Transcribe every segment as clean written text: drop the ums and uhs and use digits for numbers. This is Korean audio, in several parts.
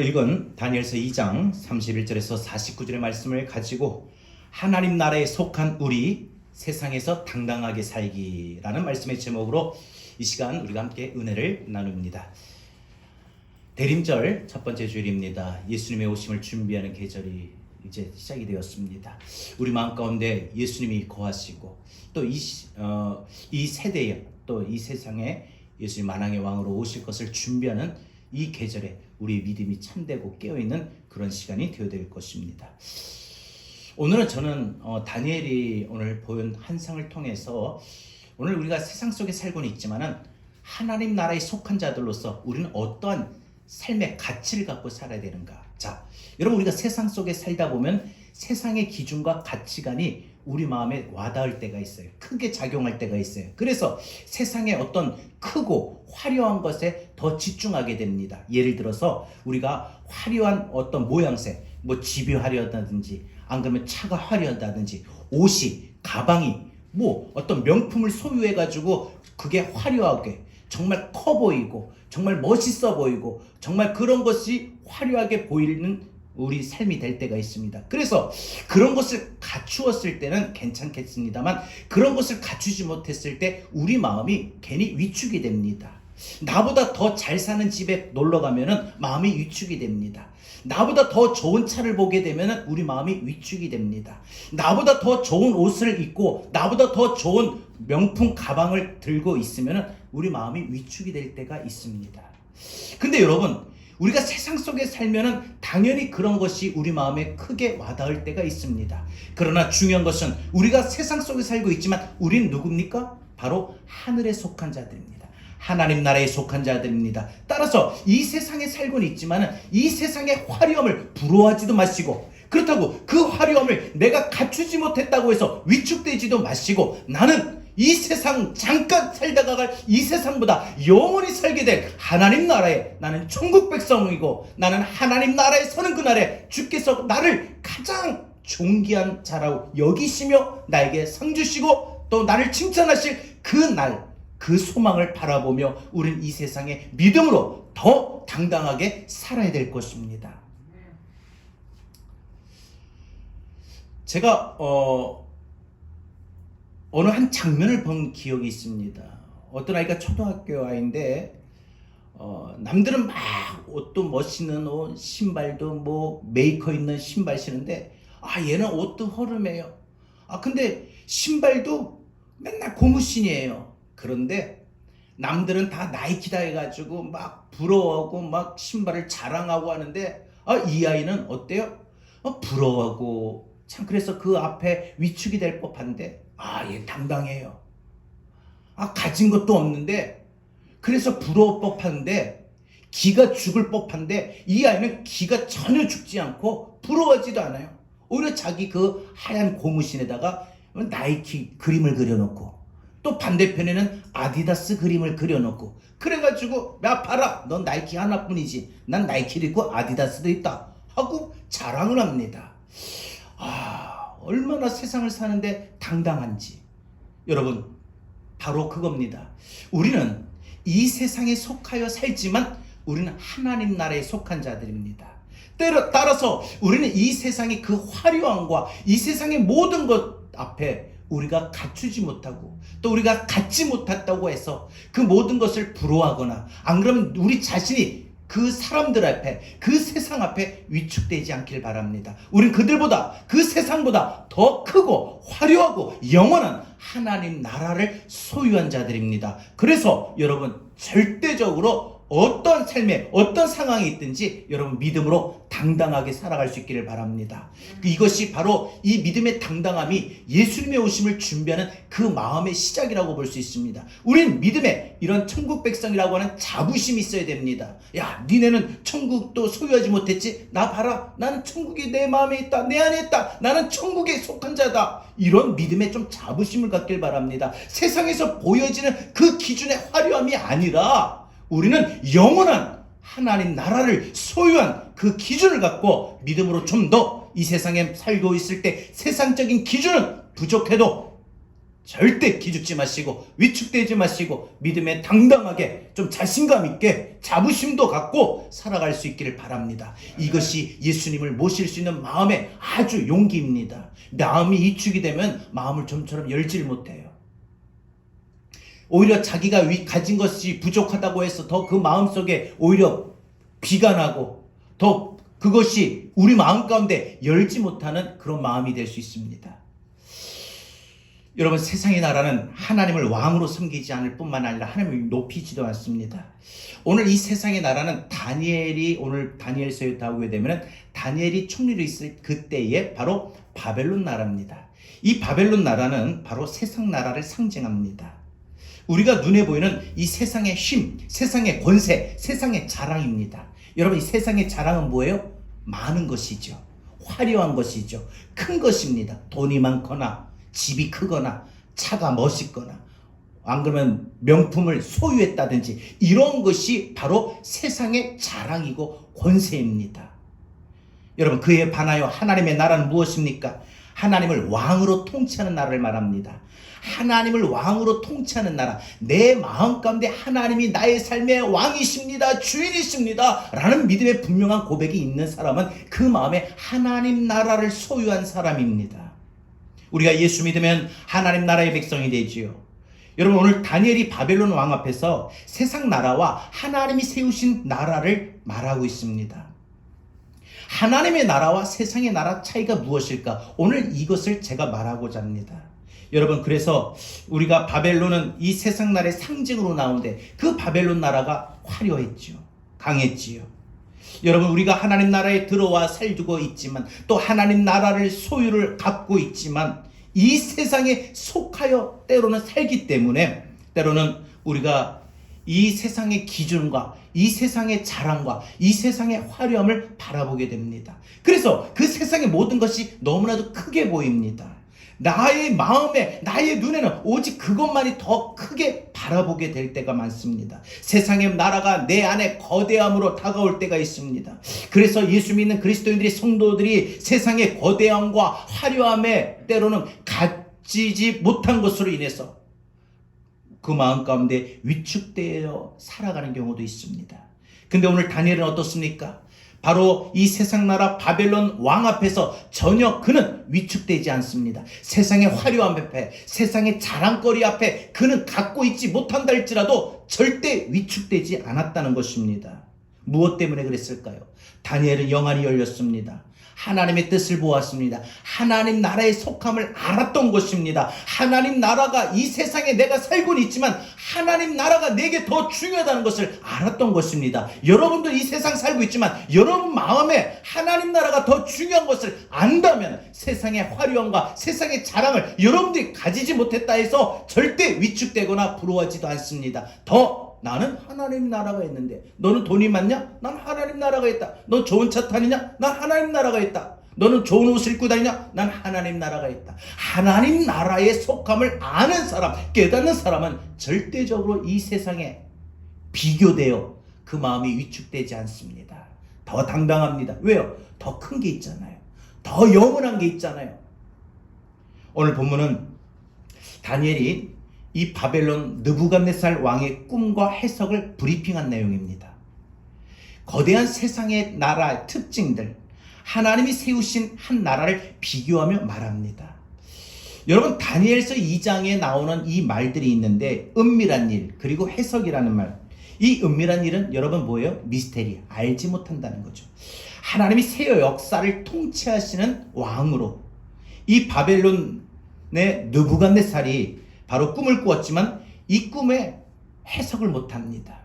읽은 다니엘서 2장 31절에서 49절의 말씀을 가지고 하나님 나라에 속한 우리 세상에서 당당하게 살기라는 말씀의 제목으로 이 시간 우리가 함께 은혜를 나눕니다. 대림절 첫 번째 주일입니다. 예수님의 오심을 준비하는 계절이 이제 시작이 되었습니다. 우리 마음 가운데 예수님이 거하시고 또 이 세대에 또 이 세상에 예수님 만왕의 왕으로 오실 것을 준비하는 이 계절에 우리 믿음이 참되고 깨어있는 그런 시간이 되어야 될 것입니다. 오늘은 저는 다니엘이 오늘 보인 환상을 통해서 오늘 우리가 세상 속에 살고는 있지만은 하나님 나라에 속한 자들로서 우리는 어떠한 삶의 가치를 갖고 살아야 되는가. 자, 여러분, 우리가 세상 속에 살다 보면 세상의 기준과 가치관이 우리 마음에 와닿을 때가 있어요. 크게 작용할 때가 있어요. 그래서 세상의 어떤 크고 화려한 것에 더 집중하게 됩니다. 예를 들어서 우리가 화려한 어떤 모양새, 뭐 집이 화려하다든지 안 그러면 차가 화려하다든지 옷이, 가방이 뭐 어떤 명품을 소유해 가지고 그게 화려하게 정말 커 보이고 정말 멋있어 보이고 정말 그런 것이 화려하게 보이는 우리 삶이 될 때가 있습니다. 그래서 그런 것을 갖추었을 때는 괜찮겠습니다만 그런 것을 갖추지 못했을 때 우리 마음이 괜히 위축이 됩니다. 나보다 더 잘 사는 집에 놀러 가면은 마음이 위축이 됩니다. 나보다 더 좋은 차를 보게 되면은 우리 마음이 위축이 됩니다. 나보다 더 좋은 옷을 입고 나보다 더 좋은 명품 가방을 들고 있으면은 우리 마음이 위축이 될 때가 있습니다. 근데 여러분, 우리가 세상 속에 살면은 당연히 그런 것이 우리 마음에 크게 와닿을 때가 있습니다. 그러나 중요한 것은 우리가 세상 속에 살고 있지만 우리는 누굽니까? 바로 하늘에 속한 자들입니다. 하나님 나라에 속한 자들입니다. 따라서 이 세상에 살고는 있지만 이 세상의 화려함을 부러워하지도 마시고, 그렇다고 그 화려함을 내가 갖추지 못했다고 해서 위축되지도 마시고, 나는 이 세상 잠깐 살다가 갈 이 세상보다 영원히 살게 될 하나님 나라에, 나는 천국 백성이고 나는 하나님 나라에 서는 그날에 주께서 나를 가장 존귀한 자라고 여기시며 나에게 상 주시고 또 나를 칭찬하실 그 날, 그 소망을 바라보며 우린 이 세상에 믿음으로 더 당당하게 살아야 될 것입니다. 제가 어느 한 장면을 본 기억이 있습니다. 어떤 아이가 초등학교 아이인데 남들은 막 옷도 멋있는 옷, 신발도 뭐 메이커 있는 신발 신는데 얘는 옷도 허름해요. 근데 신발도 맨날 고무신이에요. 그런데 남들은 다 나이키다 해가지고 막 부러워하고 막 신발을 자랑하고 하는데 이 아이는 어때요? 부러워하고 참 그래서 그 앞에 위축이 될 법한데 얘 당당해요. 가진 것도 없는데 그래서 부러울 법한데 기가 죽을 법한데 이 아이는 기가 전혀 죽지 않고 부러워하지도 않아요. 오히려 자기 그 하얀 고무신에다가 나이키 그림을 그려놓고 또 반대편에는 아디다스 그림을 그려놓고 그래가지고 야 봐라, 넌 나이키 하나뿐이지, 난 나이키도 있고 아디다스도 있다 하고 자랑을 합니다. 얼마나 세상을 사는데 당당한지. 여러분, 바로 그겁니다. 우리는 이 세상에 속하여 살지만 우리는 하나님 나라에 속한 자들입니다. 따라서 우리는 이 세상의 그 화려함과 이 세상의 모든 것 앞에 우리가 갖추지 못하고 또 우리가 갖지 못했다고 해서 그 모든 것을 부러워하거나 안 그러면 우리 자신이 그 사람들 앞에, 그 세상 앞에 위축되지 않길 바랍니다. 우린 그들보다, 그 세상보다 더 크고 화려하고 영원한 하나님 나라를 소유한 자들입니다. 그래서 여러분, 절대적으로 어떤 삶에 어떤 상황이 있든지 여러분 믿음으로 당당하게 살아갈 수 있기를 바랍니다. 이것이 바로 이 믿음의 당당함이 예수님의 오심을 준비하는 그 마음의 시작이라고 볼 수 있습니다. 우린 믿음에 이런 천국 백성이라고 하는 자부심이 있어야 됩니다. 야, 니네는 천국도 소유하지 못했지? 나 봐라, 나는 천국이 내 마음에 있다, 내 안에 있다, 나는 천국에 속한 자다. 이런 믿음에 좀 자부심을 갖길 바랍니다. 세상에서 보여지는 그 기준의 화려함이 아니라 우리는 영원한 하나님 나라를 소유한 그 기준을 갖고 믿음으로 좀 더 이 세상에 살고 있을 때 세상적인 기준은 부족해도 절대 기죽지 마시고 위축되지 마시고 믿음에 당당하게 좀 자신감 있게 자부심도 갖고 살아갈 수 있기를 바랍니다. 이것이 예수님을 모실 수 있는 마음의 아주 용기입니다. 마음이 위축이 되면 마음을 좀처럼 열질 못해요. 오히려 자기가 가진 것이 부족하다고 해서 더 그 마음속에 오히려 비관하고 더 그것이 우리 마음 가운데 열지 못하는 그런 마음이 될 수 있습니다. 여러분, 세상의 나라는 하나님을 왕으로 섬기지 않을 뿐만 아니라 하나님을 높이지도 않습니다. 오늘 이 세상의 나라는 다니엘이 오늘 다니엘서에 나오게 되면 다니엘이 총리로 있을 그때에 바로 바벨론 나라입니다. 이 바벨론 나라는 바로 세상 나라를 상징합니다. 우리가 눈에 보이는 이 세상의 힘, 세상의 권세, 세상의 자랑입니다. 여러분, 이 세상의 자랑은 뭐예요? 많은 것이죠. 화려한 것이죠. 큰 것입니다. 돈이 많거나 집이 크거나 차가 멋있거나 안 그러면 명품을 소유했다든지 이런 것이 바로 세상의 자랑이고 권세입니다. 여러분, 그에 반하여 하나님의 나라는 무엇입니까? 하나님을 왕으로 통치하는 나라를 말합니다. 하나님을 왕으로 통치하는 나라, 내 마음 가운데 하나님이 나의 삶의 왕이십니다, 주인이십니다 라는 믿음의 분명한 고백이 있는 사람은 그 마음에 하나님 나라를 소유한 사람입니다. 우리가 예수 믿으면 하나님 나라의 백성이 되지요. 여러분, 오늘 다니엘이 바벨론 왕 앞에서 세상 나라와 하나님이 세우신 나라를 말하고 있습니다. 하나님의 나라와 세상의 나라 차이가 무엇일까? 오늘 이것을 제가 말하고자 합니다. 여러분, 그래서 우리가 바벨론은 이 세상 나라의 상징으로 나오는데 그 바벨론 나라가 화려했지요. 강했지요. 여러분, 우리가 하나님 나라에 들어와 살고 있지만 또 하나님 나라를 소유를 갖고 있지만 이 세상에 속하여 때로는 살기 때문에 때로는 우리가 이 세상의 기준과 이 세상의 자랑과 이 세상의 화려함을 바라보게 됩니다. 그래서 그 세상의 모든 것이 너무나도 크게 보입니다. 나의 마음에, 나의 눈에는 오직 그것만이 더 크게 바라보게 될 때가 많습니다. 세상의 나라가 내 안에 거대함으로 다가올 때가 있습니다. 그래서 예수 믿는 그리스도인들이, 성도들이 세상의 거대함과 화려함에 때로는 가지지 못한 것으로 인해서 그 마음 가운데 위축되어 살아가는 경우도 있습니다. 근데 오늘 다니엘은 어떻습니까? 바로 이 세상 나라 바벨론 왕 앞에서 전혀 그는 위축되지 않습니다. 세상의 화려함 앞에, 세상의 자랑거리 앞에 그는 갖고 있지 못한다 할지라도 절대 위축되지 않았다는 것입니다. 무엇 때문에 그랬을까요? 다니엘은 영안이 열렸습니다. 하나님의 뜻을 보았습니다. 하나님 나라의 속함을 알았던 것입니다. 하나님 나라가 이 세상에 내가 살고는 있지만 하나님 나라가 내게 더 중요하다는 것을 알았던 것입니다. 여러분도 이 세상 살고 있지만 여러분 마음에 하나님 나라가 더 중요한 것을 안다면 세상의 화려함과 세상의 자랑을 여러분들이 가지지 못했다 해서 절대 위축되거나 부러워하지도 않습니다. 나는 하나님 나라가 있는데 너는 돈이 많냐? 난 하나님 나라가 있다. 너 좋은 차 타느냐? 난 하나님 나라가 있다. 너는 좋은 옷을 입고 다니냐? 난 하나님 나라가 있다. 하나님 나라의 속함을 아는 사람, 깨닫는 사람은 절대적으로 이 세상에 비교되어 그 마음이 위축되지 않습니다. 더 당당합니다. 왜요? 더 큰 게 있잖아요. 더 영원한 게 있잖아요. 오늘 본문은 다니엘이 이 바벨론 느부갓네살 왕의 꿈과 해석을 브리핑한 내용입니다. 거대한 세상의 나라 특징들, 하나님이 세우신 한 나라를 비교하며 말합니다. 여러분, 다니엘서 2장에 나오는 이 말들이 있는데 은밀한 일, 그리고 해석이라는 말. 이 은밀한 일은 여러분 뭐예요? 미스테리, 알지 못한다는 거죠. 하나님이 새 역사를 통치하시는 왕으로 이 바벨론의 느부갓네살이 바로 꿈을 꾸었지만 이 꿈에 해석을 못합니다.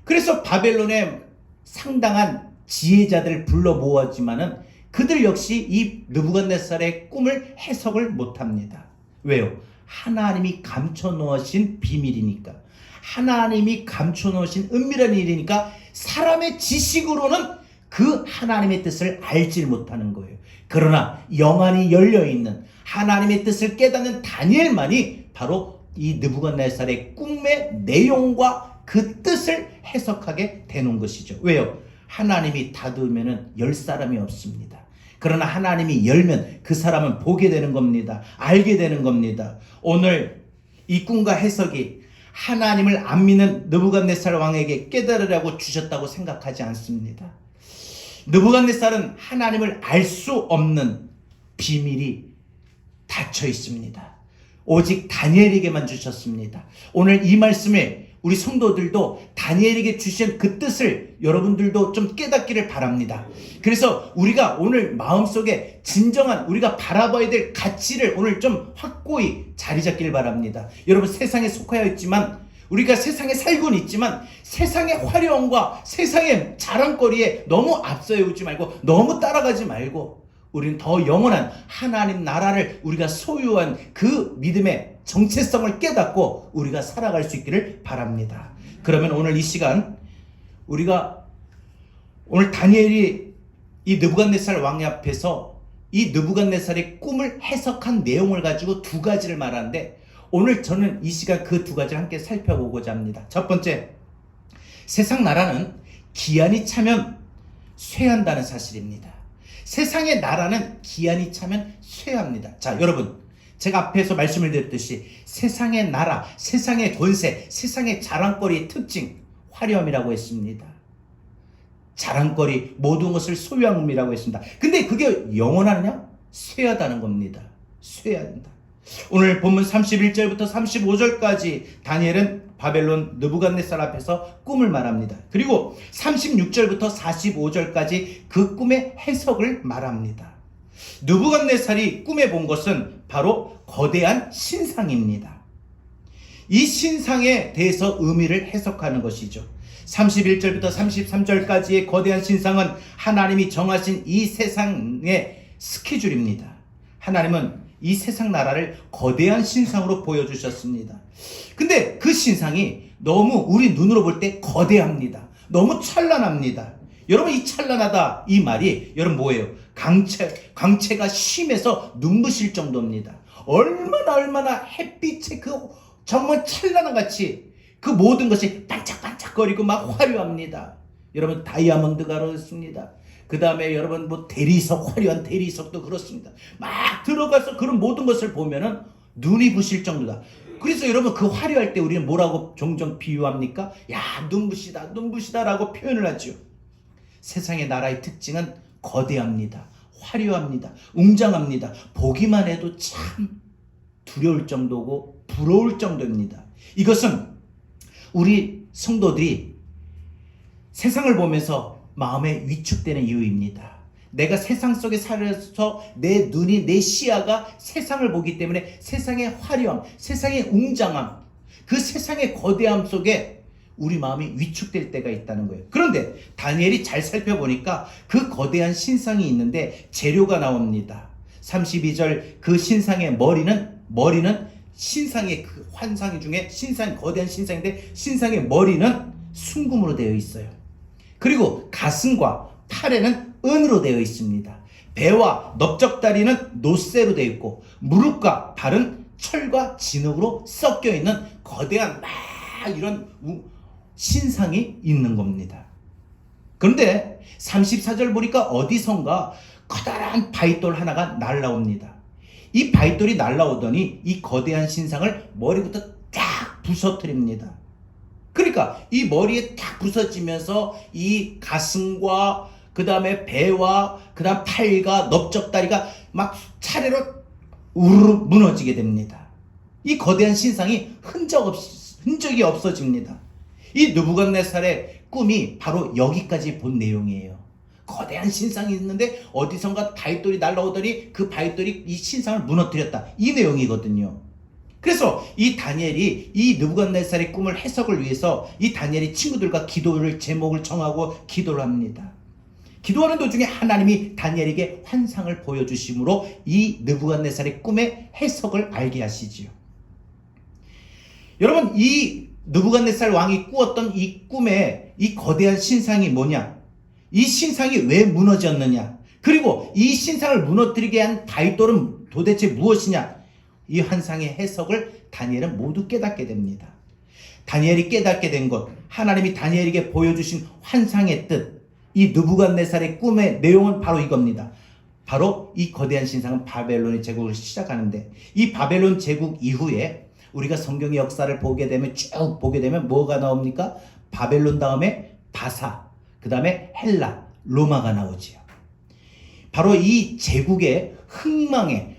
그래서 바벨론에 상당한 지혜자들을 불러 모았지만은 그들 역시 이 느부갓네살의 꿈을 해석을 못합니다. 왜요? 하나님이 감춰 놓으신 비밀이니까, 하나님이 감춰 놓으신 은밀한 일이니까 사람의 지식으로는 그 하나님의 뜻을 알지 못하는 거예요. 그러나 영안이 열려있는 하나님의 뜻을 깨닫는 다니엘만이 바로 이 느부갓네살의 꿈의 내용과 그 뜻을 해석하게 되는 것이죠. 왜요? 하나님이 닫으면 열 사람이 없습니다. 그러나 하나님이 열면 그 사람은 보게 되는 겁니다. 알게 되는 겁니다. 오늘 이 꿈과 해석이 하나님을 안 믿는 느부갓네살 왕에게 깨달으라고 주셨다고 생각하지 않습니다. 느부갓네살은 하나님을 알 수 없는 비밀이 닫혀 있습니다. 오직 다니엘에게만 주셨습니다. 오늘 이 말씀에 우리 성도들도 다니엘에게 주신 그 뜻을 여러분들도 좀 깨닫기를 바랍니다. 그래서 우리가 오늘 마음속에 진정한 우리가 바라봐야 될 가치를 오늘 좀 확고히 자리 잡기를 바랍니다. 여러분, 세상에 속하여 있지만, 우리가 세상에 살고는 있지만 세상의 화려함과 세상의 자랑거리에 너무 앞서오지 말고, 너무 따라가지 말고, 우리는 더 영원한 하나님 나라를 우리가 소유한 그 믿음의 정체성을 깨닫고 우리가 살아갈 수 있기를 바랍니다. 그러면 오늘 이 시간 우리가 오늘 다니엘이 이 느부갓네살 왕 앞에서 이 느부갓네살의 꿈을 해석한 내용을 가지고 두 가지를 말하는데, 오늘 저는 이 시간 그 두 가지를 함께 살펴보고자 합니다. 첫 번째, 세상 나라는 기한이 차면 쇠한다는 사실입니다. 세상의 나라는 기한이 차면 쇠합니다. 자, 여러분, 제가 앞에서 말씀을 드렸듯이 세상의 나라, 세상의 권세, 세상의 자랑거리의 특징, 화려함이라고 했습니다. 자랑거리, 모든 것을 소유함이라고 했습니다. 근데 그게 영원하느냐? 쇠하다는 겁니다. 쇠한다. 오늘 본문 31절부터 35절까지 다니엘은 바벨론 느부갓네살 앞에서 꿈을 말합니다. 그리고 36절부터 45절까지 그 꿈의 해석을 말합니다. 느부갓네살이 꿈에 본 것은 바로 거대한 신상입니다. 이 신상에 대해서 의미를 해석하는 것이죠. 31절부터 33절까지의 거대한 신상은 하나님이 정하신 이 세상의 스케줄입니다. 하나님은 이 세상 나라를 거대한 신상으로 보여주셨습니다. 근데 그 신상이 너무 우리 눈으로 볼 때 거대합니다. 너무 찬란합니다. 여러분, 이 찬란하다 이 말이 여러분 뭐예요? 광채가 심해서 눈부실 정도입니다. 얼마나 햇빛에 그 정말 찬란한 같이 그 모든 것이 반짝반짝거리고 막 화려합니다. 여러분, 다이아몬드가 그렇습니다. 그 다음에 여러분 대리석, 화려한 대리석도 그렇습니다. 막 들어가서 그런 모든 것을 보면은 눈이 부실 정도다. 그래서 여러분, 그 화려할 때 우리는 뭐라고 종종 비유합니까? 야, 눈부시다라고 표현을 하죠. 세상의 나라의 특징은 거대합니다. 화려합니다. 웅장합니다. 보기만 해도 참 두려울 정도고 부러울 정도입니다. 이것은 우리 성도들이 세상을 보면서 마음에 위축되는 이유입니다. 내가 세상 속에 살아서 내 눈이, 내 시야가 세상을 보기 때문에 세상의 화려함, 세상의 웅장함, 그 세상의 거대함 속에 우리 마음이 위축될 때가 있다는 거예요. 그런데 다니엘이 잘 살펴보니까 그 거대한 신상이 있는데 재료가 나옵니다. 32절, 그 신상의 머리는 신상의 그 환상 중에 거대한 신상인데 신상의 머리는 순금으로 되어 있어요. 그리고 가슴과 팔에는 은으로 되어 있습니다. 배와 넓적다리는 노쇠로 되어 있고 무릎과 발은 철과 진흙으로 섞여 있는 거대한 이런 신상이 있는 겁니다. 그런데 34절 보니까 어디선가 커다란 바위돌 하나가 날라옵니다. 이 바위돌이 날라오더니 이 거대한 신상을 머리부터 딱 부서뜨립니다. 그러니까 이 머리에 딱 부서지면서 이 가슴과 그 다음에 배와 그 다음 팔과 넓적다리가 막 차례로 우르르 무너지게 됩니다. 이 거대한 신상이 흔적이 없어집니다. 이 느부갓네살의 꿈이 바로 여기까지 본 내용이에요. 거대한 신상이 있는데 어디선가 바위돌이 날라오더니 그 바위돌이 이 신상을 무너뜨렸다. 이 내용이거든요. 그래서 이 다니엘이 이 느부갓네살의 꿈을 해석을 위해서 이 다니엘이 친구들과 기도를 제목을 정하고 기도를 합니다. 기도하는 도중에 하나님이 다니엘에게 환상을 보여주심으로 이 느부갓네살의 꿈의 해석을 알게 하시지요. 여러분, 이 느부갓네살 왕이 꾸었던 이 꿈의 이 거대한 신상이 뭐냐? 이 신상이 왜 무너졌느냐? 그리고 이 신상을 무너뜨리게 한 바위돌은 도대체 무엇이냐? 이 환상의 해석을 다니엘은 모두 깨닫게 됩니다. 다니엘이 깨닫게 된 것, 하나님이 다니엘에게 보여주신 환상의 뜻, 이 느부갓네살의 꿈의 내용은 바로 이겁니다. 바로 이 거대한 신상은 바벨론의 제국을 시작하는데, 이 바벨론 제국 이후에 우리가 성경의 역사를 보게 되면 쭉 보게 되면 뭐가 나옵니까? 바벨론 다음에 바사, 그 다음에 헬라, 로마가 나오지요. 바로 이 제국의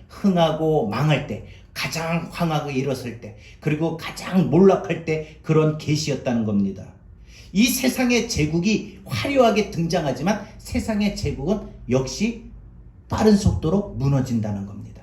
흥하고 망할 때, 가장 황하게 일었을 때, 그리고 가장 몰락할 때 그런 계시였다는 겁니다. 이 세상의 제국이 화려하게 등장하지만 세상의 제국은 역시 빠른 속도로 무너진다는 겁니다.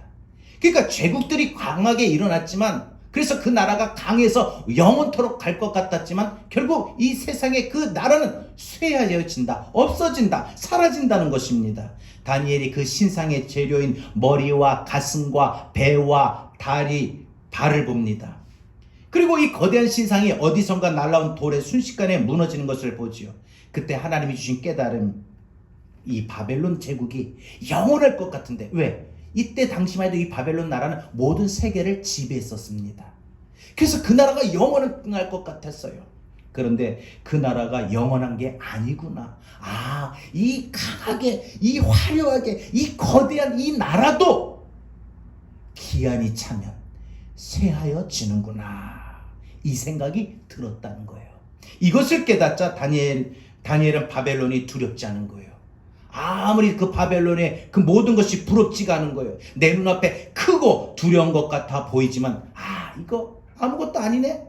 그러니까 제국들이 강하게 일어났지만, 그래서 그 나라가 강해서 영원토록 갈 것 같았지만 결국 이 세상의 그 나라는 쇠하여진다, 없어진다, 사라진다는 것입니다. 다니엘이 그 신상의 재료인 머리와 가슴과 배와 다리, 발을 봅니다. 그리고 이 거대한 신상이 어디선가 날라온 돌에 순식간에 무너지는 것을 보지요. 그때 하나님이 주신 깨달음, 이 바벨론 제국이 영원할 것 같은데, 왜? 이때 당시만 해도 이 바벨론 나라는 모든 세계를 지배했었습니다. 그래서 그 나라가 영원할 것 같았어요. 그런데 그 나라가 영원한 게 아니구나. 이 강하게, 이 화려하게, 이 거대한 이 나라도 기한이 차면 쇠하여지는구나. 이 생각이 들었다는 거예요. 이것을 깨닫자 다니엘은 바벨론이 두렵지 않은 거예요. 아무리 그 바벨론의 그 모든 것이 부럽지가 않은 거예요. 내 눈앞에 크고 두려운 것 같아 보이지만 이거 아무것도 아니네,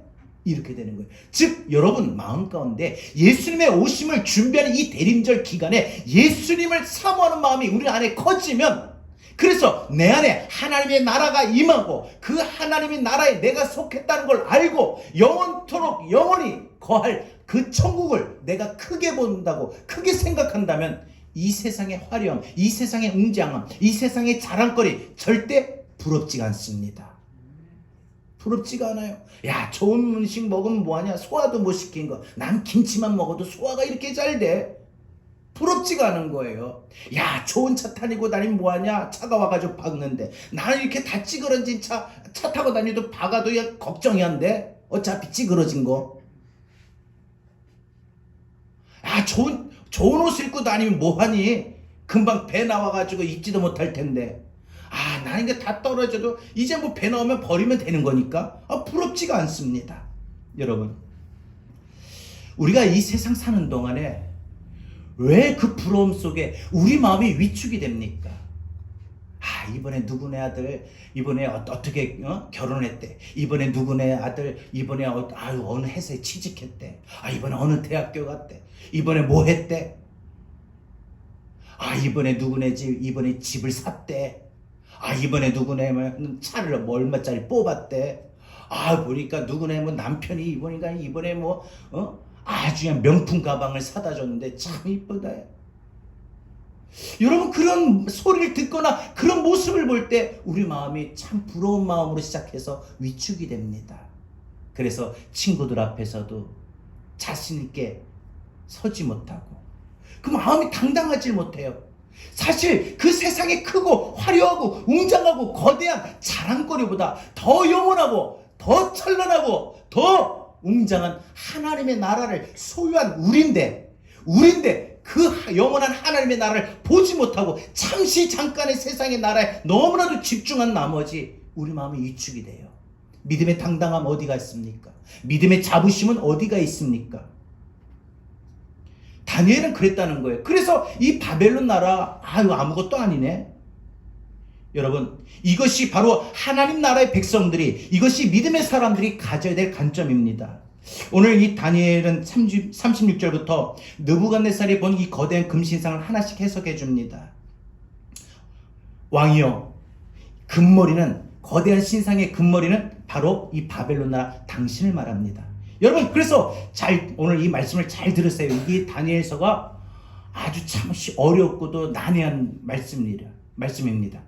이렇게 되는 거예요. 즉 여러분 마음 가운데 예수님의 오심을 준비하는 이 대림절 기간에 예수님을 사모하는 마음이 우리 안에 커지면, 그래서 내 안에 하나님의 나라가 임하고 그 하나님의 나라에 내가 속했다는 걸 알고 영원토록 영원히 거할 그 천국을 내가 크게 본다고, 크게 생각한다면 이 세상의 화려함, 이 세상의 웅장함, 이 세상의 자랑거리 절대 부럽지가 않습니다. 부럽지가 않아요. 야, 좋은 음식 먹으면 뭐하냐? 소화도 못 시킨 거. 난 김치만 먹어도 소화가 이렇게 잘 돼. 부럽지가 않은 거예요. 야, 좋은 차 타고 다니면 뭐하냐? 차가 와가지고 박는데. 나는 이렇게 다 찌그러진 차 타고 다니도 박아도 걱정이 안 돼. 어차피 찌그러진 거. 야, 좋은 옷 입고 다니면 뭐하니? 금방 배 나와가지고 입지도 못할 텐데. 나는 이게 다 떨어져도 이제 뭐 배 나오면 버리면 되는 거니까 부럽지가 않습니다. 여러분, 우리가 이 세상 사는 동안에 왜 그 부러움 속에 우리 마음이 위축이 됩니까? 이번에 누구네 아들 이번에 어떻게 결혼했대. 이번에 누구네 아들 이번에 어느 회사에 취직했대. 이번에 어느 대학교 갔대. 이번에 뭐 했대. 이번에 누구네 집 이번에 집을 샀대. 이번에 누구네 차를 뭐 얼마짜리 뽑았대. 보니까 누구네 뭐 남편이 이번에 뭐 아주 그냥 명품 가방을 사다 줬는데 참 이쁘다. 여러분, 그런 소리를 듣거나 그런 모습을 볼 때 우리 마음이 참 부러운 마음으로 시작해서 위축이 됩니다. 그래서 친구들 앞에서도 자신 있게 서지 못하고 그 마음이 당당하지 못해요. 사실 그 세상에 크고 화려하고 웅장하고 거대한 자랑거리보다 더 영원하고 더 찬란하고 더 웅장한 하나님의 나라를 소유한 우린데 그 영원한 하나님의 나라를 보지 못하고 잠시 잠깐의 세상의 나라에 너무나도 집중한 나머지 우리 마음이 위축이 돼요. 믿음의 당당함 어디가 있습니까? 믿음의 자부심은 어디가 있습니까? 다니엘은 그랬다는 거예요. 그래서 이 바벨론 나라 아무것도 아니네. 여러분, 이것이 바로 하나님 나라의 백성들이, 이것이 믿음의 사람들이 가져야 될 관점입니다. 오늘 이 다니엘은 36절부터 느부갓네살이 본 이 거대한 금신상을 하나씩 해석해 줍니다. 왕이여, 거대한 신상의 금머리는 바로 이 바벨론 나라 당신을 말합니다. 여러분, 그래서 오늘 이 말씀을 잘 들으세요. 이게 다니엘서가 아주 참 어렵고도 난해한 말씀입니다.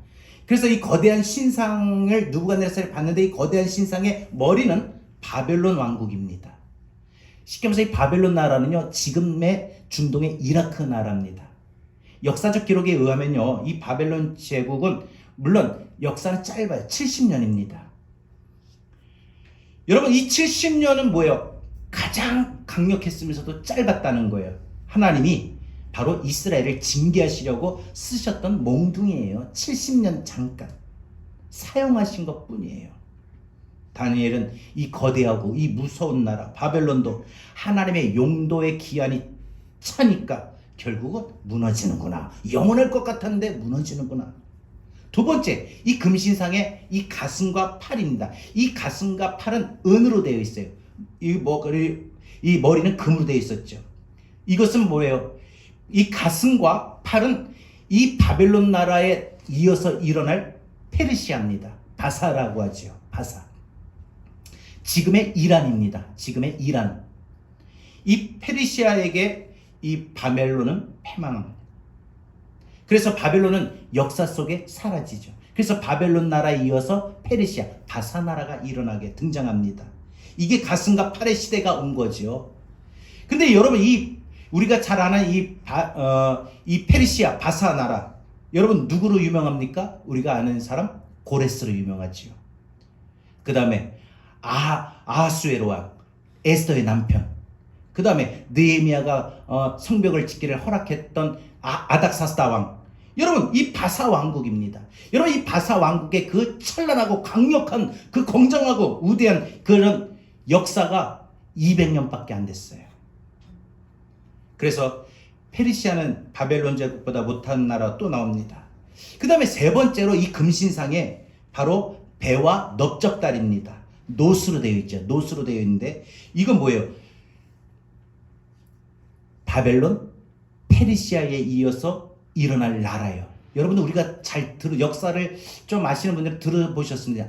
그래서 이 거대한 신상을 느부갓네살이 봤는데, 이 거대한 신상의 머리는 바벨론 왕국입니다. 쉽게 말해서 이 바벨론 나라는요, 지금의 중동의 이라크 나라입니다. 역사적 기록에 의하면요, 이 바벨론 제국은 물론 역사는 짧아요. 70년입니다. 여러분, 이 70년은 뭐예요? 가장 강력했으면서도 짧았다는 거예요. 하나님이 바로 이스라엘을 징계하시려고 쓰셨던 몽둥이에요. 70년 잠깐 사용하신 것 뿐이에요. 다니엘은 이 거대하고 이 무서운 나라 바벨론도 하나님의 용도의 기한이 차니까 결국은 무너지는구나. 영원할 것 같았는데 무너지는구나. 두 번째, 이 금신상의 이 가슴과 팔입니다. 이 가슴과 팔은 은으로 되어 있어요. 이 머리는 금으로 되어 있었죠. 이것은 뭐예요? 이 가슴과 팔은 이 바벨론 나라에 이어서 일어날 페르시아입니다. 바사라고 하죠. 바사. 지금의 이란입니다. 지금의 이란. 이 페르시아에게 이 바벨론은 패망합니다. 그래서 바벨론은 역사 속에 사라지죠. 그래서 바벨론 나라에 이어서 페르시아, 바사 나라가 일어나게 등장합니다. 이게 가슴과 팔의 시대가 온 거죠. 근데 여러분, 우리가 잘 아는 이 페르시아, 바사 나라, 여러분 누구로 유명합니까? 우리가 아는 사람 고레스로 유명하지요. 그 다음에 아하수에로 왕, 에스더의 남편. 그 다음에 느헤미야가 성벽을 짓기를 허락했던 아닥사스다 왕. 여러분, 이 바사 왕국입니다. 여러분, 이 바사 왕국의 그 찬란하고 강력한 그 공정하고 우대한 그런 역사가 200년밖에 안 됐어요. 그래서 페르시아는 바벨론 제국보다 못한 나라 또 나옵니다. 그 다음에 세 번째로 이 금신상에 바로 배와 넓적다리입니다. 노스로 되어 있죠. 노스로 되어 있는데 이건 뭐예요? 바벨론, 페르시아에 이어서 일어날 나라예요. 여러분들 우리가 역사를 좀 아시는 분들은 들어보셨습니다.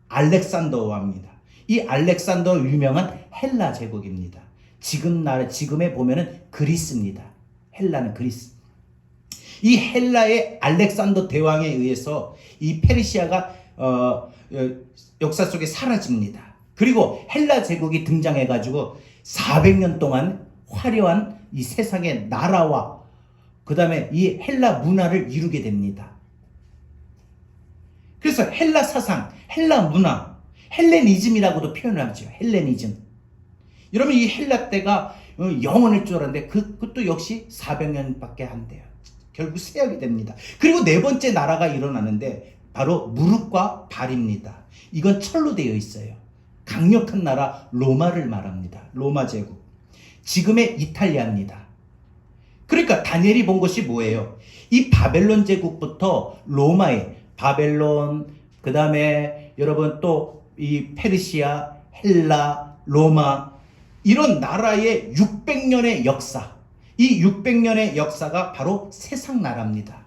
알렉산더 왕입니다. 이 알렉산더 유명한 헬라 제국입니다. 지금에 보면은 그리스입니다. 헬라는 그리스. 이 헬라의 알렉산더 대왕에 의해서 이 페르시아가 역사 속에 사라집니다. 그리고 헬라 제국이 등장해가지고 400년 동안 화려한 이 세상의 나라와 그 다음에 이 헬라 문화를 이루게 됩니다. 그래서 헬라 사상, 헬라 문화, 헬레니즘이라고도 표현을 하죠. 헬레니즘. 여러분, 이 헬라 때가 영원할 줄 알았는데 그것도 역시 400년밖에 안 돼요. 결국 쇠하게 됩니다. 그리고 네 번째 나라가 일어나는데 바로 무릎과 발입니다. 이건 철로 되어 있어요. 강력한 나라 로마를 말합니다. 로마 제국. 지금의 이탈리아입니다. 그러니까 다니엘이 본 것이 뭐예요? 이 바벨론 제국부터 로마의 바벨론, 그 다음에 여러분 또 이 페르시아, 헬라, 로마, 이런 나라의 600년의 역사, 이 600년의 역사가 바로 세상 나라입니다.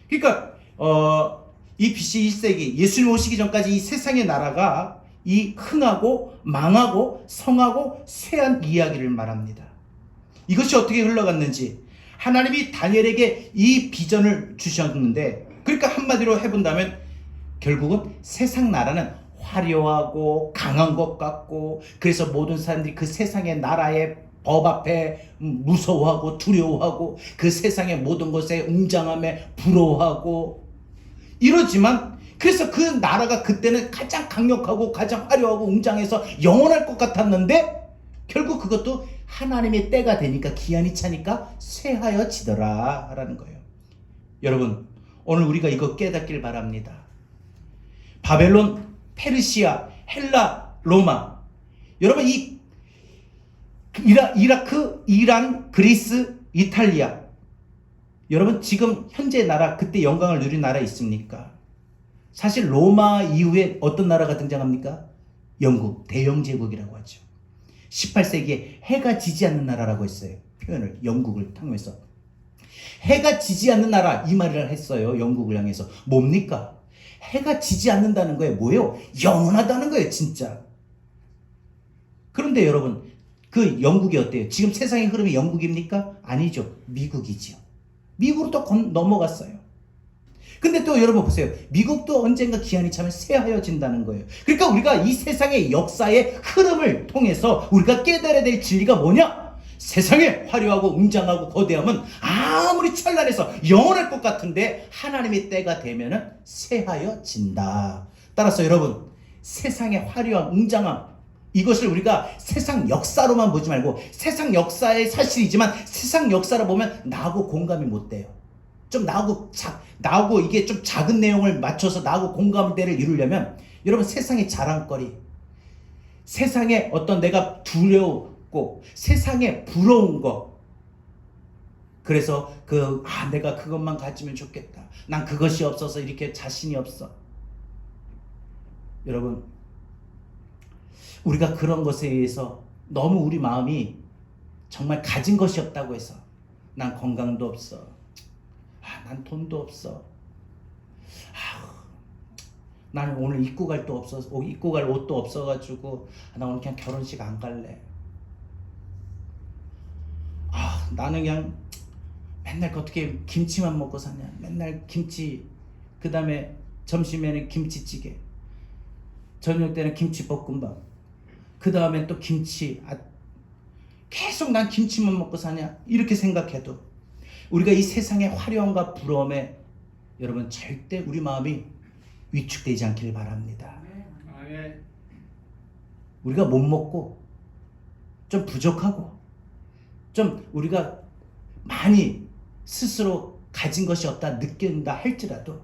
그러니까 이 BC 1세기 예수님 오시기 전까지 이 세상의 나라가 이 흥하고 망하고 성하고 쇠한 이야기를 말합니다. 이것이 어떻게 흘러갔는지 하나님이 다니엘에게 이 비전을 주셨는데, 그러니까 한마디로 해본다면 결국은 세상 나라는 화려하고 강한 것 같고, 그래서 모든 사람들이 그 세상의 나라의 법 앞에 무서워하고 두려워하고 그 세상의 모든 것에 웅장함에 부러워하고 이러지만, 그래서 그 나라가 그때는 가장 강력하고 가장 화려하고 웅장해서 영원할 것 같았는데 결국 그것도 하나님의 때가 되니까, 기한이 차니까 쇠하여지더라 라는 거예요. 여러분, 오늘 우리가 이거 깨닫길 바랍니다. 바벨론, 페르시아, 헬라, 로마, 여러분 이 이라크, 이란, 그리스, 이탈리아, 여러분 지금 현재 나라, 그때 영광을 누린 나라 있습니까? 사실 로마 이후에 어떤 나라가 등장합니까? 영국, 대영제국이라고 하죠. 18세기에 해가 지지 않는 나라라고 했어요. 표현을 영국을 통해서. 해가 지지 않는 나라, 이 말을 했어요. 영국을 향해서. 뭡니까? 해가 지지 않는다는 거예요. 뭐예요? 영원하다는 거예요. 진짜. 그런데 여러분, 그 영국이 어때요? 지금 세상의 흐름이 영국입니까? 아니죠. 미국이죠. 미국으로 또 넘어갔어요. 근데 또 여러분 보세요. 미국도 언젠가 기한이 차면 쇠하여진다는 거예요. 그러니까 우리가 이 세상의 역사의 흐름을 통해서 우리가 깨달아야 될 진리가 뭐냐? 세상에 화려하고 웅장하고 거대함은 아무리 찬란해서 영원할 것 같은데 하나님의 때가 되면은 쇠하여진다. 따라서 여러분, 세상의 화려함, 웅장함, 이것을 우리가 세상 역사로만 보지 말고 세상 역사의 사실이지만 세상 역사로 보면 나하고 공감이 못 돼요. 좀 나하고 이게 좀 작은 내용을 맞춰서 나하고 공감대를 이루려면 여러분 세상의 자랑거리, 세상에 어떤 내가 두려웠고 세상에 부러운 거, 그래서 내가 그것만 가지면 좋겠다. 난 그것이 없어서 이렇게 자신이 없어. 여러분, 우리가 그런 것에 의해서 너무 우리 마음이 정말 가진 것이 없다고 해서 난 건강도 없어. 난 돈도 없어. 나는 오늘 입고 갈 옷도 없어가지고 나 오늘 그냥 결혼식 안 갈래. 나는 그냥 맨날 어떻게 김치만 먹고 사냐. 맨날 김치, 그 다음에 점심에는 김치찌개, 저녁 때는 김치볶음밥, 그 다음에 또 김치. 계속 난 김치만 먹고 사냐. 이렇게 생각해도 우리가 이 세상의 화려함과 부러움에 여러분 절대 우리 마음이 위축되지 않길 바랍니다. 우리가 못 먹고 좀 부족하고 좀 우리가 많이 스스로 가진 것이 없다 느낀다 할지라도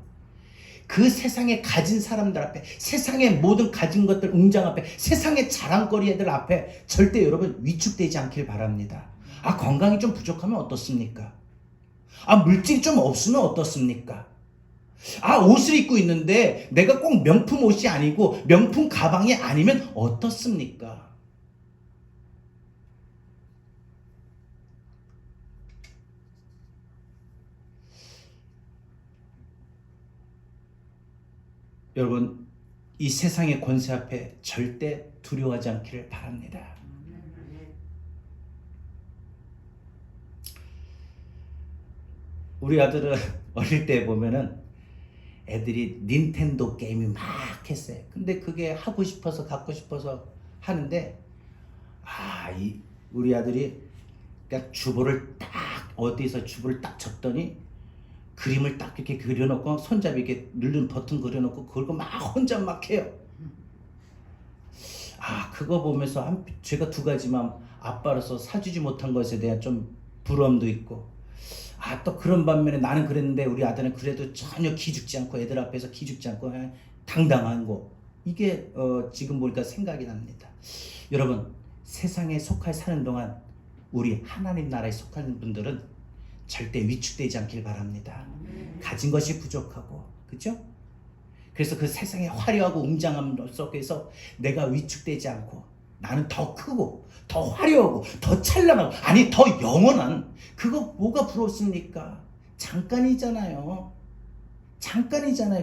그 세상에 가진 사람들 앞에, 세상의 모든 가진 것들 웅장 앞에, 세상의 자랑거리 애들 앞에 절대 여러분 위축되지 않길 바랍니다. 건강이 좀 부족하면 어떻습니까? 물질이 좀 없으면 어떻습니까? 옷을 입고 있는데 내가 꼭 명품 옷이 아니고 명품 가방이 아니면 어떻습니까? 여러분, 이 세상의 권세 앞에 절대 두려워하지 않기를 바랍니다. 우리 아들은 어릴 때 보면은 애들이 닌텐도 게임이 막 했어요. 근데 그게 하고 싶어서 갖고 싶어서 하는데 우리 아들이 그러니까 주보를 딱 어디서 주보를 딱 줬더니 그림을 딱 이렇게 그려놓고 손잡이 이렇게 누른 버튼 그려놓고 그걸 막 혼자 막 해요. 그거 보면서 제가 두 가지만 아빠로서 사주지 못한 것에 대한 좀 부러움도 있고, 또 그런 반면에 나는 그랬는데 우리 아들은 그래도 전혀 기죽지 않고 애들 앞에서 기죽지 않고 당당한 거, 이게 지금 보니까 생각이 납니다. 여러분, 세상에 속해 사는 동안 우리 하나님 나라에 속하는 분들은 절대 위축되지 않길 바랍니다. 가진 것이 부족하고, 그죠? 그래서 그 세상의 화려하고 웅장함 속에서 내가 위축되지 않고 나는 더 크고 더 화려하고 더 찬란하고 더 영원한, 그거 뭐가 부럽습니까? 잠깐이잖아요.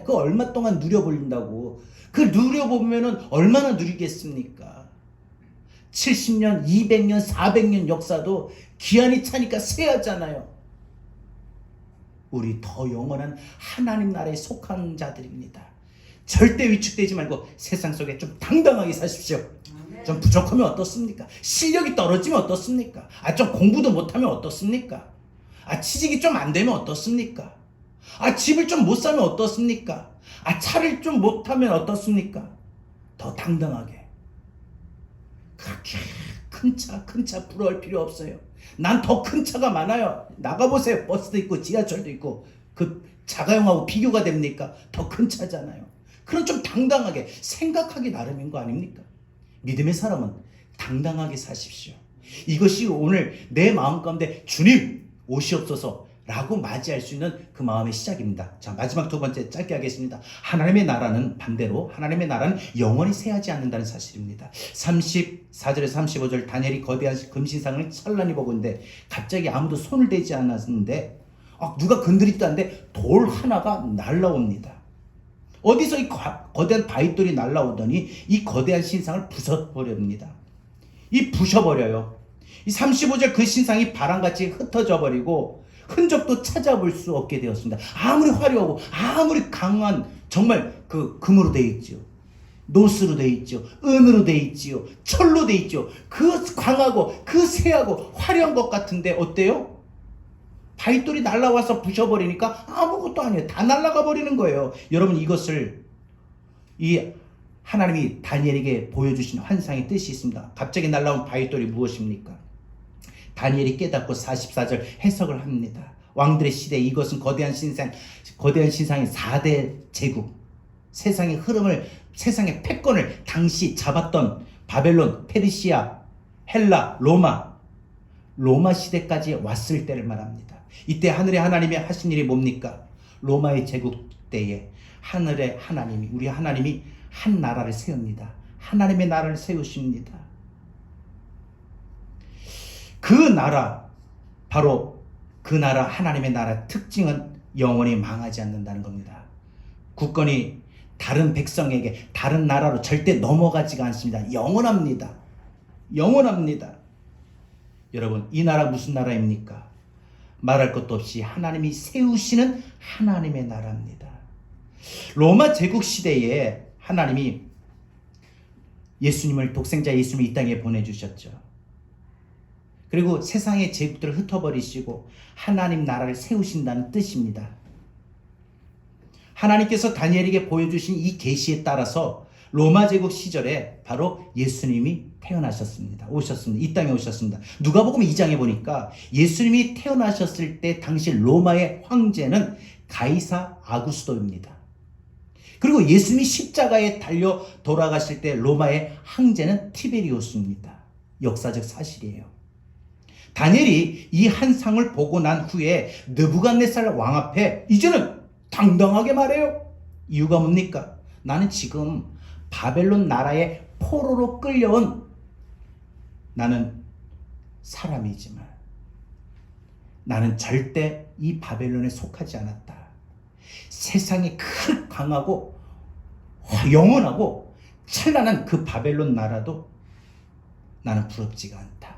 그 얼마 동안 누려보린다고. 그 누려보면은 얼마나 누리겠습니까? 70년, 200년, 400년 역사도 기한이 차니까 세하잖아요. 우리 더 영원한 하나님 나라에 속한 자들입니다. 절대 위축되지 말고 세상 속에 좀 당당하게 사십시오. 좀 부족하면 어떻습니까? 실력이 떨어지면 어떻습니까? 좀 공부도 못하면 어떻습니까? 취직이 좀 안 되면 어떻습니까? 집을 좀 못 사면 어떻습니까? 차를 좀 못하면 어떻습니까? 더 당당하게. 그렇게 큰 차 부러울 필요 없어요. 난 더 큰 차가 많아요. 나가보세요. 버스도 있고 지하철도 있고. 그 자가용하고 비교가 됩니까? 더 큰 차잖아요. 그럼 좀 당당하게 생각하기 나름인 거 아닙니까? 믿음의 사람은 당당하게 사십시오. 이것이 오늘 내 마음 가운데 주님 오시옵소서 라고 맞이할 수 있는 그 마음의 시작입니다. 자, 마지막 두 번째 짧게 하겠습니다. 하나님의 나라는 반대로 하나님의 나라는 영원히 쇠하지 않는다는 사실입니다. 34절에서 35절 다니엘이 거대한 금신상을 찬란히 보고 있는데 갑자기 아무도 손을 대지 않았는데 누가 건드리지도 않는데 돌 하나가 날라옵니다. 어디서 이 거대한 바위돌이 날라오더니 이 거대한 신상을 부숴버립니다. 부셔버려요. 이 35절 그 신상이 바람같이 흩어져 버리고 흔적도 찾아볼 수 없게 되었습니다. 아무리 화려하고 아무리 강한 정말 그 금으로 되어 있지요. 노스로 되어 있지요. 은으로 되어 있지요. 철로 되어 있지요. 그 강하고 그 세하고 화려한 것 같은데 어때요? 바위돌이 날아와서 부셔버리니까 아무것도 아니에요. 다 날아가 버리는 거예요. 여러분, 이것을 이 하나님이 다니엘에게 보여주신 환상의 뜻이 있습니다. 갑자기 날라온 바위돌이 무엇입니까? 다니엘이 깨닫고 44절 해석을 합니다. 왕들의 시대, 이것은 거대한 신상의 4대 제국, 세상의 흐름을, 세상의 패권을 당시 잡았던 바벨론, 페르시아, 헬라, 로마 시대까지 왔을 때를 말합니다. 이때 하늘의 하나님이 하신 일이 뭡니까? 로마의 제국 때에 하늘의 하나님이, 우리 하나님이 한 나라를 세웁니다. 하나님의 나라를 세우십니다. 그 나라, 바로 그 나라, 하나님의 나라 특징은 영원히 망하지 않는다는 겁니다. 국권이 다른 백성에게, 다른 나라로 절대 넘어가지가 않습니다. 영원합니다. 영원합니다. 여러분, 이 나라 무슨 나라입니까? 말할 것도 없이 하나님이 세우시는 하나님의 나라입니다. 로마 제국 시대에 하나님이 예수님을, 독생자 예수님을 이 땅에 보내주셨죠. 그리고 세상의 제국들을 흩어버리시고 하나님 나라를 세우신다는 뜻입니다. 하나님께서 다니엘에게 보여주신 이 계시에 따라서 로마 제국 시절에 바로 예수님이 태어나셨습니다. 오셨습니다. 이 땅에 오셨습니다. 누가복음 2장에 보니까 예수님이 태어나셨을 때 당시 로마의 황제는 가이사 아구스도입니다. 그리고 예수님이 십자가에 달려 돌아가실 때 로마의 황제는 티베리우스입니다. 역사적 사실이에요. 다니엘이 이 한상을 보고 난 후에 느부갓네살 왕 앞에 이제는 당당하게 말해요. 이유가 뭡니까? 나는 지금 바벨론 나라의 포로로 끌려온 나는 사람이지만 나는 절대 이 바벨론에 속하지 않았다. 세상에 큰 강하고 영원하고 찬란한 그 바벨론 나라도 나는 부럽지가 않다.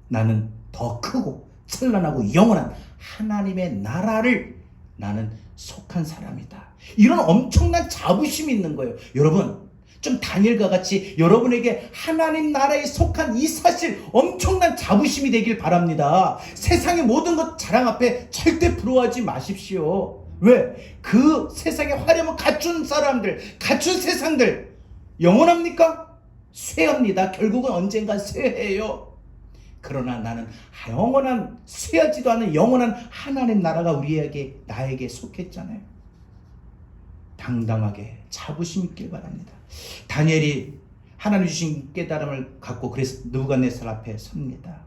나는 더 크고 찬란하고 영원한 하나님의 나라를 나는 속한 사람이다. 이런 엄청난 자부심이 있는 거예요. 여러분, 좀 다니엘과 같이 여러분에게 하나님 나라에 속한 이 사실 엄청난 자부심이 되길 바랍니다. 세상의 모든 것 자랑 앞에 절대 부러워하지 마십시오. 왜? 그 세상의 화려함을 갖춘 사람들, 갖춘 세상들 영원합니까? 쇠합니다. 결국은 언젠가 쇠해요. 그러나 나는 영원한, 쇠하지도 않은 영원한 하나님 나라가 우리에게, 나에게 속했잖아요. 당당하게 자부심 있길 바랍니다. 다니엘이 하나님 주신 깨달음을 갖고 그래서 느부갓네살 앞에 섭니다.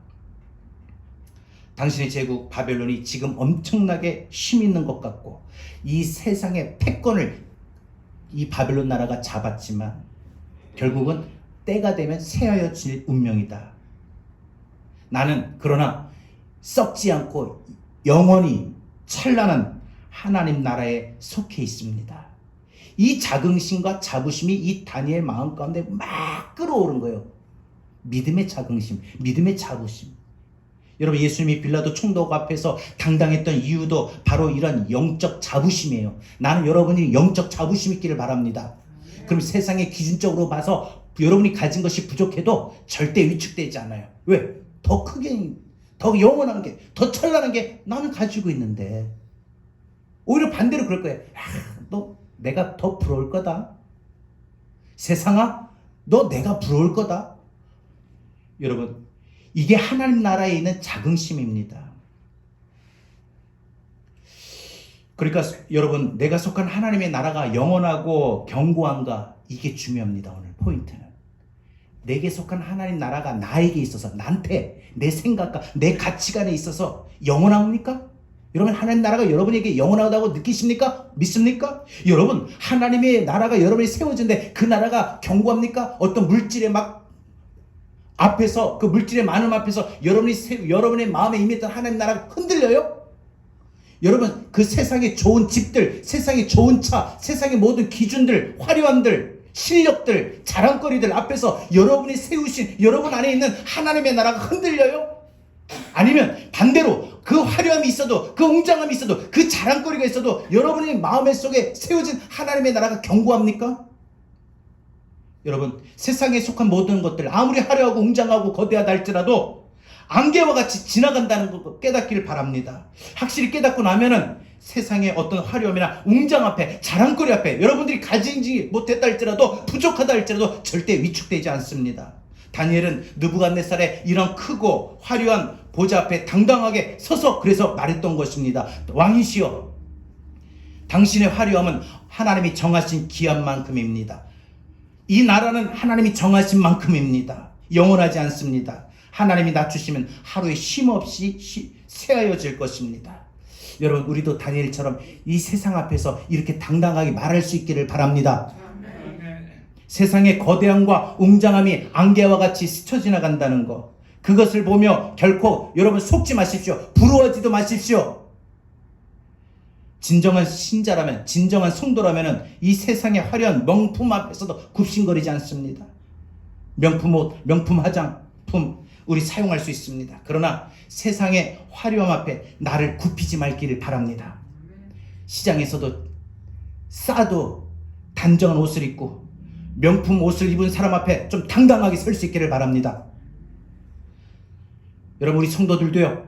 당신의 제국 바벨론이 지금 엄청나게 힘 있는 것 같고 이 세상의 패권을 이 바벨론 나라가 잡았지만 결국은 때가 되면 쇠하여질 운명이다. 나는 그러나 썩지 않고 영원히 찬란한 하나님 나라에 속해 있습니다. 이 자긍심과 자부심이 이 다니엘 마음 가운데 막 끌어오른 거예요. 믿음의 자긍심, 믿음의 자부심. 여러분, 예수님이 빌라도 총독 앞에서 당당했던 이유도 바로 이런 영적 자부심이에요. 나는 여러분이 영적 자부심 있기를 바랍니다. 그럼 세상의 기준적으로 봐서 여러분이 가진 것이 부족해도 절대 위축되지 않아요. 왜? 더 크게, 더 영원한 게, 더 찬란한 게 나는 가지고 있는데. 오히려 반대로 그럴 거예요. 너 내가 더 부러울 거다. 세상아, 너 내가 부러울 거다. 여러분, 이게 하나님 나라에 있는 자긍심입니다. 그러니까 여러분, 내가 속한 하나님의 나라가 영원하고 견고한가, 이게 중요합니다. 오늘 포인트는. 내게 속한 하나님 나라가 나에게 있어서, 나한테, 내 생각과 내 가치관에 있어서 영원합니까? 여러분, 하나님 나라가 여러분에게 영원하다고 느끼십니까? 믿습니까? 여러분, 하나님의 나라가 여러분이 세워진데 그 나라가 견고합니까? 어떤 물질의 막 앞에서, 그 물질의 많음 앞에서 여러분의 마음에 임했던 하나님 나라가 흔들려요? 여러분, 그 세상의 좋은 집들, 세상의 좋은 차, 세상의 모든 기준들, 화려함들, 실력들, 자랑거리들 앞에서 여러분이 세우신 여러분 안에 있는 하나님의 나라가 흔들려요? 아니면 반대로 그 화려함이 있어도, 그 웅장함이 있어도, 그 자랑거리가 있어도 여러분의 마음 속에 세워진 하나님의 나라가 견고합니까? 여러분, 세상에 속한 모든 것들 아무리 화려하고 웅장하고 거대하다 할지라도 안개와 같이 지나간다는 것 깨닫기를 바랍니다. 확실히 깨닫고 나면은 세상의 어떤 화려함이나 웅장 앞에, 자랑거리 앞에 여러분들이 가지지 못했다 할지라도, 부족하다 할지라도 절대 위축되지 않습니다. 다니엘은 느부갓네살의 이런 크고 화려한 보좌 앞에 당당하게 서서 그래서 말했던 것입니다. 왕이시여, 당신의 화려함은 하나님이 정하신 기한만큼입니다. 이 나라는 하나님이 정하신 만큼입니다. 영원하지 않습니다. 하나님이 낮추시면 하루에 쉼없이 새하여질 것입니다. 여러분, 우리도 다니엘처럼 이 세상 앞에서 이렇게 당당하게 말할 수 있기를 바랍니다. 세상의 거대함과 웅장함이 안개와 같이 스쳐 지나간다는 것, 그것을 보며 결코 여러분 속지 마십시오. 부러워하지도 마십시오. 진정한 신자라면, 진정한 성도라면 이 세상의 화려한 명품 앞에서도 굽신거리지 않습니다. 명품 옷, 명품 화장품 우리 사용할 수 있습니다. 그러나 세상의 화려함 앞에 나를 굽히지 말기를 바랍니다. 시장에서도 싸도 단정한 옷을 입고 명품 옷을 입은 사람 앞에 좀 당당하게 설 수 있기를 바랍니다. 여러분, 우리 성도들도요,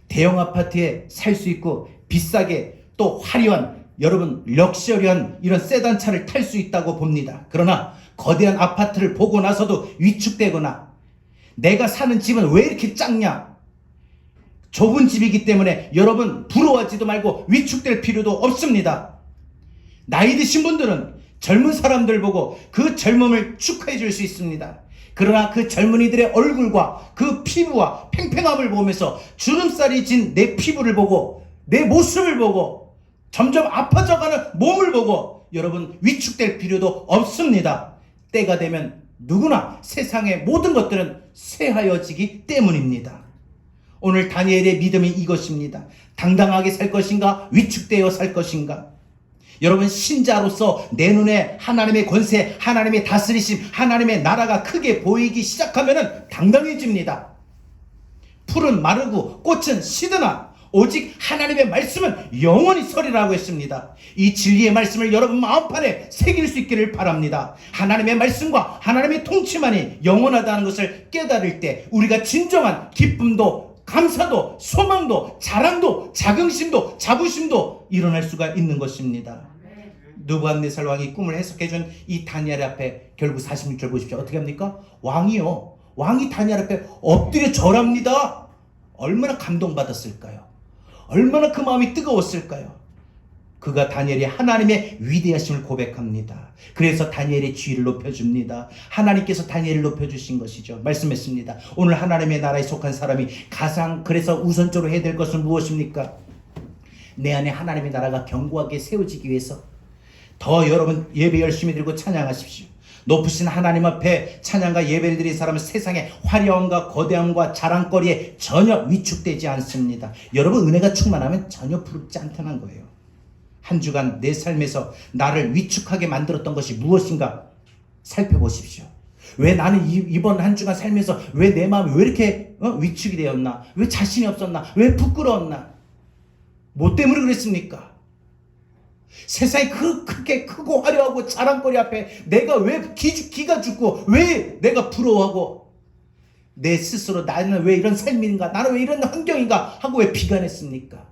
대형 아파트에 살 수 있고 비싸게 또 화려한, 여러분 럭셔리한 이런 세단차를 탈 수 있다고 봅니다. 그러나 거대한 아파트를 보고 나서도 위축되거나 내가 사는 집은 왜 이렇게 작냐, 좁은 집이기 때문에 여러분 부러워하지도 말고 위축될 필요도 없습니다. 나이 드신 분들은 젊은 사람들 보고 그 젊음을 축하해 줄 수 있습니다. 그러나 그 젊은이들의 얼굴과 그 피부와 팽팽함을 보면서 주름살이 진 내 피부를 보고 내 모습을 보고 점점 아파져가는 몸을 보고 여러분 위축될 필요도 없습니다. 때가 되면 누구나 세상의 모든 것들은 쇠하여지기 때문입니다. 오늘 다니엘의 믿음이 이것입니다. 당당하게 살 것인가, 위축되어 살 것인가. 여러분, 신자로서 내 눈에 하나님의 권세, 하나님의 다스리심, 하나님의 나라가 크게 보이기 시작하면 당당해집니다. 풀은 마르고 꽃은 시드나 오직 하나님의 말씀은 영원히 서리라고 했습니다. 이 진리의 말씀을 여러분 마음판에 새길 수 있기를 바랍니다. 하나님의 말씀과 하나님의 통치만이 영원하다는 것을 깨달을 때 우리가 진정한 기쁨도 감사도 소망도 자랑도 자긍심도 자부심도 일어날 수가 있는 것입니다. 느부갓네살 왕이 꿈을 해석해준 이 다니엘 앞에 결국 46절 보십시오. 어떻게 합니까? 왕이 다니엘 앞에 엎드려 절합니다. 얼마나 감동받았을까요? 얼마나 그 마음이 뜨거웠을까요? 그가 다니엘이 하나님의 위대하심을 고백합니다. 그래서 다니엘의 지위를 높여줍니다. 하나님께서 다니엘을 높여주신 것이죠. 말씀했습니다. 오늘 하나님의 나라에 속한 사람이 가장 그래서 우선적으로 해야 될 것은 무엇입니까? 내 안에 하나님의 나라가 견고하게 세워지기 위해서 더 여러분 예배 열심히 드리고 찬양하십시오. 높으신 하나님 앞에 찬양과 예배를 드린 사람은 세상의 화려함과 거대함과 자랑거리에 전혀 위축되지 않습니다. 여러분, 은혜가 충만하면 전혀 부럽지 않다는 거예요. 한 주간 내 삶에서 나를 위축하게 만들었던 것이 무엇인가 살펴보십시오. 왜 나는 이번 한 주간 살면서 왜 내 마음이 왜 이렇게 위축이 되었나? 왜 자신이 없었나? 왜 부끄러웠나? 뭐 때문에 그랬습니까? 세상이 그렇게 크고 화려하고 자랑거리 앞에 내가 왜 기가 죽고 왜 내가 부러워하고 내 스스로 나는 왜 이런 삶인가, 나는 왜 이런 환경인가 하고 왜 비관했습니까?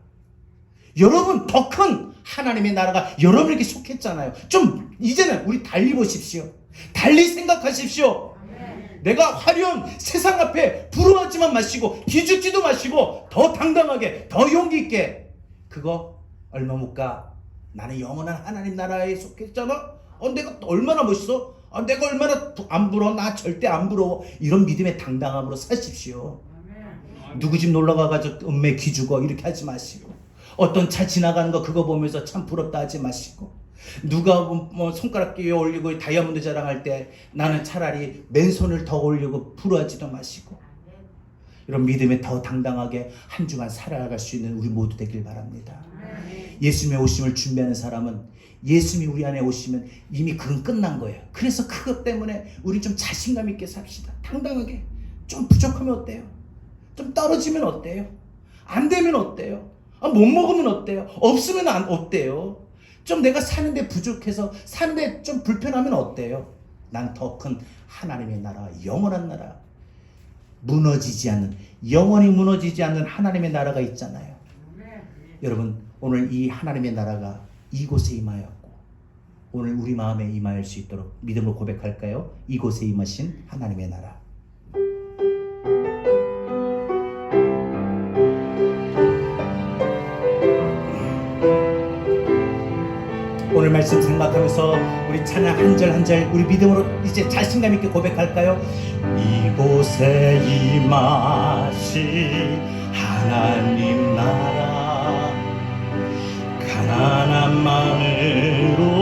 여러분, 더 큰 하나님의 나라가 여러분에게 속했잖아요. 좀 이제는 우리 달리 보십시오. 달리 생각하십시오. 내가 화려한 세상 앞에 부러워하지만 마시고 기죽지도 마시고 더 당당하게, 더 용기 있게, 그거 얼마 못 가. 나는 영원한 하나님 나라에 속했잖아. 내가 얼마나 멋있어. 내가 얼마나 안 부러워. 나 절대 안 부러워. 이런 믿음의 당당함으로 사십시오. 누구 집 놀러 가가지고 음메 기죽어 이렇게 하지 마시고, 어떤 차 지나가는 거 그거 보면서 참 부럽다 하지 마시고, 누가 뭐 손가락 끼워 올리고 다이아몬드 자랑할 때 나는 차라리 맨손을 더 올리고 부러워하지도 마시고, 이런 믿음에 더 당당하게 한 주간 살아갈 수 있는 우리 모두 되길 바랍니다. 예수님의 오심을 준비하는 사람은 예수님이 우리 안에 오시면 이미 그건 끝난 거예요. 그래서 그것 때문에 우리 좀 자신감 있게 삽시다. 당당하게. 좀 부족하면 어때요? 좀 떨어지면 어때요? 안 되면 어때요? 못 먹으면 어때요? 없으면 어때요? 좀 내가 사는데 부족해서 사는데 좀 불편하면 어때요? 난 더 큰 하나님의 나라, 영원한 나라, 무너지지 않는, 영원히 무너지지 않는 하나님의 나라가 있잖아요. 여러분, 오늘 이 하나님의 나라가 이곳에 임하였고 오늘 우리 마음에 임할 수 있도록 믿음으로 고백할까요? 이곳에 임하신 하나님의 나라. 오늘 말씀 생각하면서 우리 찬양 한 절 한 절 우리 믿음으로 이제 자신감 있게 고백할까요? 이곳에 임하신 하나님 나라, 가난한 마음으로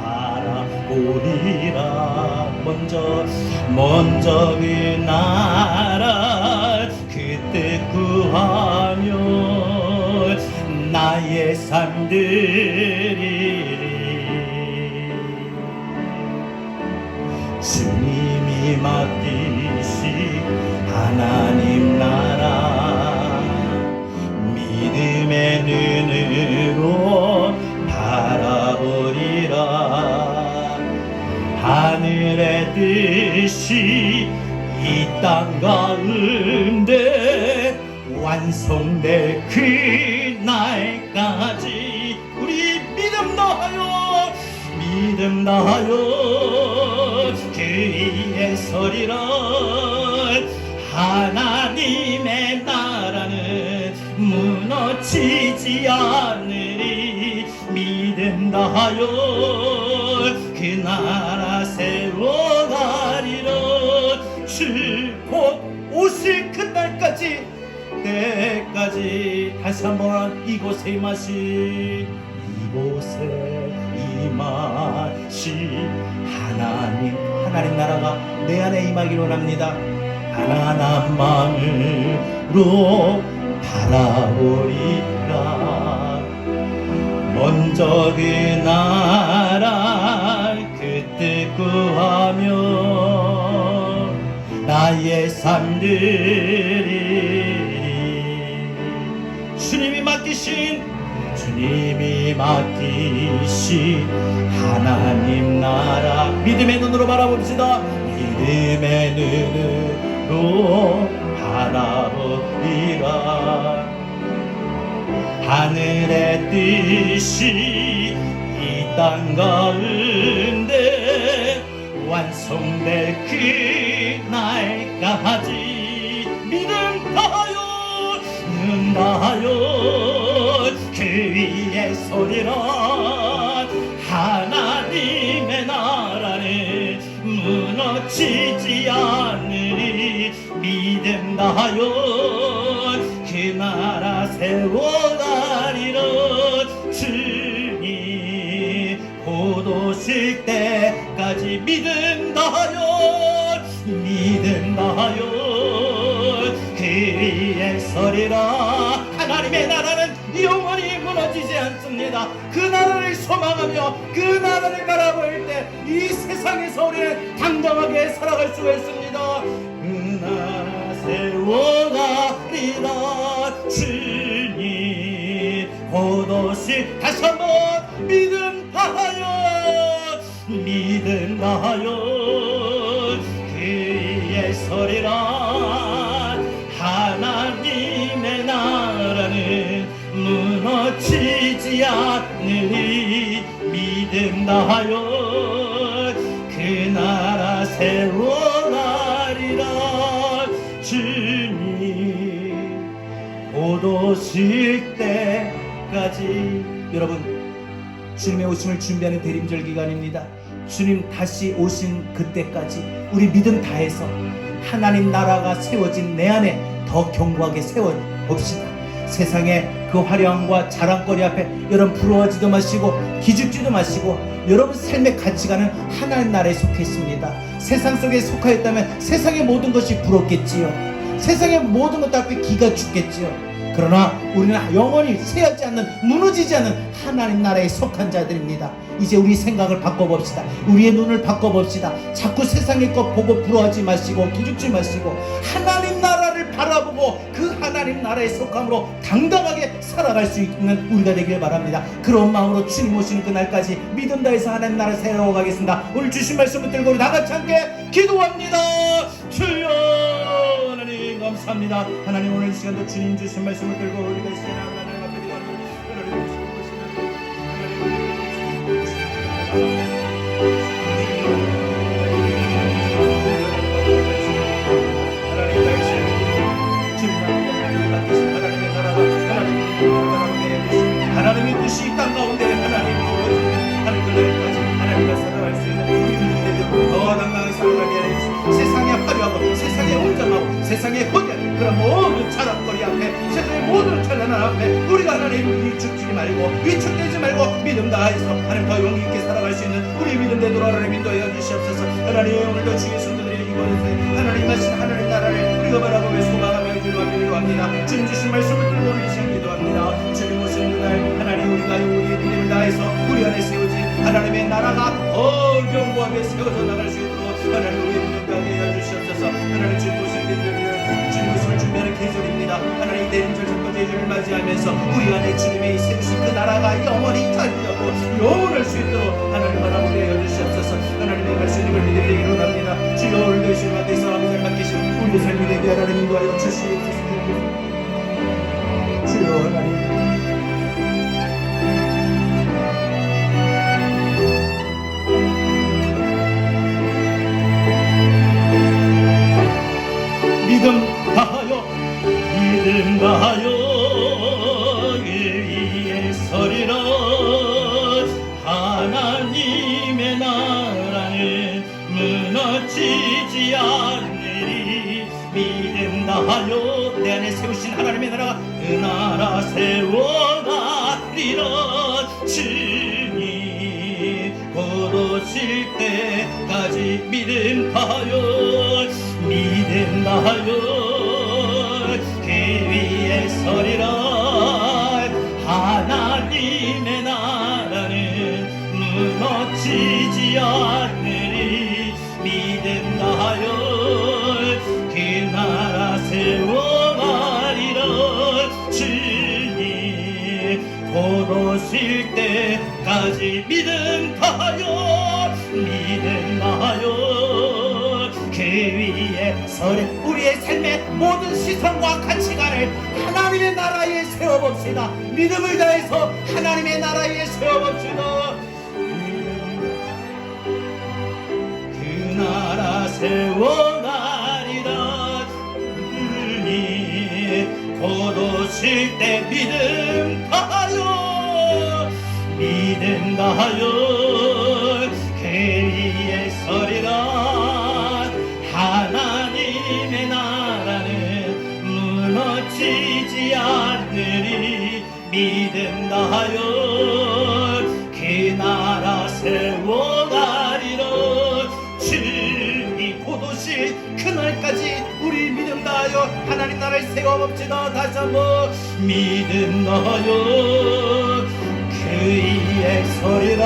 바라보리라. 먼저 그 나라 그 뜻 구하며 나의 삶들이 주님이 맡기신 하나님 나라, 믿음의 눈으로 바라보리라. 하늘의 뜻이 이 땅 가운데 완성될 그날까지 우리 믿음 다하여 그 위에 서리라. 하나님의 나라는 무너지지 않으리. 믿음 다하여 그 나라 세워가리라. 주 곧 오실 그날까지 때까지 다시 한번 이곳에 임하신 하나님 나라가 내 안에 임하기를 원합니다. 가난한 마음으로 바라보리라. 먼저 그 나라 그 뜻 구하며 나의 삶들이 주님이 맡기신 하나님 나라, 믿음의 눈으로 바라봅시다. 믿음의 눈으로 바라보리라. 하늘의 뜻이 이 땅 가운데 완성될 그날까지 믿음 다하여 그 위에 서리라. 하나님의 나라는 무너지지 않으리. 믿음 다하여 그 나라 세워가리라. 주님 곧 오실 때까지 믿음 다하여 그 위에 서리라. 하나님의 나라는 영원히 무너지지 않습니다. 그 나라를 소망하며 그 나라를 바라볼 때 이 세상에서 우리는 당당하게 살아갈 수가 있습니다. 그 나라 세워가리라. 주님 곧 오실, 다시 한번 믿음 다하여 그 위에 서리라. 하나님의 나라는 무너지지 않으리. 믿음 다하여 그 나라 세워가리라. 주님 곧 오실 때까지. 여러분, 주님의 오심을 준비하는 대림절 기간입니다. 주님 다시 오신 그때까지 우리 믿음 다해서 하나님 나라가 세워진 내 안에 더 견고하게 세워봅시다. 세상의 그 화려함과 자랑거리 앞에 여러분 부러워하지도 마시고 기죽지도 마시고 여러분 삶의 가치관은 하나님 나라에 속해 있습니다. 세상 속에 속하였다면 세상의 모든 것이 부럽겠지요. 세상의 모든 것 앞에 기가 죽겠지요. 그러나 우리는 영원히 쇠하지 않는, 무너지지 않는 하나님 나라에 속한 자들입니다. 이제 우리 생각을 바꿔봅시다. 우리의 눈을 바꿔봅시다. 자꾸 세상의 것 보고 부러워하지 마시고 기죽지 마시고 하나님 나라를 바라보고 그 하나님 나라에 속함으로 당당하게 살아갈 수 있는 우리가 되길 바랍니다. 그런 마음으로 주님 오시는 그날까지 믿음 다해서 하나님 나라를 세워가겠습니다. 오늘 주신 말씀을 들고 우리 다같이 함께 기도합니다. 주여 하나님 감사합니다. 하나님 오늘 이 시간도 주님 주신 말씀을 들고 우리가 이 시간에 하나님 앞에 기도합니다. 하나님 나의 삶을 주님과 하나님의 나라가 하나님의 뜻이 이 땅 가운데 하나님 그날까지 하나님과 살아갈 수 있는 우리 믿음들 더 당당하게 살아가게 하여 세상에 화려하고 세상에 웅장하고 세상에 거대한 그런 모든 자랑거리 앞에 세상의 모든 찬란한 앞에 우리가 하나님 위축되지 말고 위축되지 말고 믿음 다해서 하나님 더 용기 있게 살아갈 수 있는 우리 믿음 되도록 하나님 인도하여 주시옵소서. 하나님 오늘도 주의 성도들이 이곳에서 하나님 말씀 하나님 나라를 우리가 바라보며 소망하며 기도합니다. 주님 주신 말씀을 들고 계신 기도합니다. 주님 오신 그날 하나님 우리가 우리의 믿음을 다해서 우리 안에 세우지 하나님의 나라가 더 견고하게 세워져 나갈 수 있도록 하나님 우리의 믿음 가게 하여 주시옵소서. 하나님 주님 오신 계절이요 주님 오심을 준비하는 계절입니다. 하나님 대림절 첫 번째 주를 맞이하면서 우리 안에 주님의 세우신 그 나라가 영원히 자유하고 영원할 수 있도록 하나님 바라보게 하여 주시옵소서. 하나님의 말씀을 믿음되기로 합니다. 주여 오늘도 주님 앞에서 아버지 맡기신 우리의 삶이 되게 하나님 인도하여 주시옵소서. 주여 하나님 믿음 다하여 일 위에 서리라. 하나님의 나라는 무너지지 않으리. 믿음 다하여 내 안에 세우신 하나님의 나라가 그 나라 세워가리라. 주님 곧 오실 때까지 믿음 다하여 믿음 다하여 그 위에 서리라. 하나님의 나라는 무너지지 않으리. 믿음 다하여 그 나라 세워가리라. 주님 곧 오실 때까지 믿음 다하여 믿음 다하여 그 위에 서리. 우리의 삶의 모든 시선과 가치관을 하나님의 나라에 세워봅시다. 믿음을 다해서 하나님의 나라에 세워봅시다. 그 나라 세워가리라. 주님 곧 오실 때 믿음 다하여 믿음 다하여 그 위에 서리라. 하나님의 나라는 무너지지 않으리. 믿음 다하여 그 나라 세워가리라. 주님 곧 오실 그날까지 우리 믿음 다하여 하나님 나라를 세워봅시다. 다시 한번 믿음 다하여 그 위에 서리라.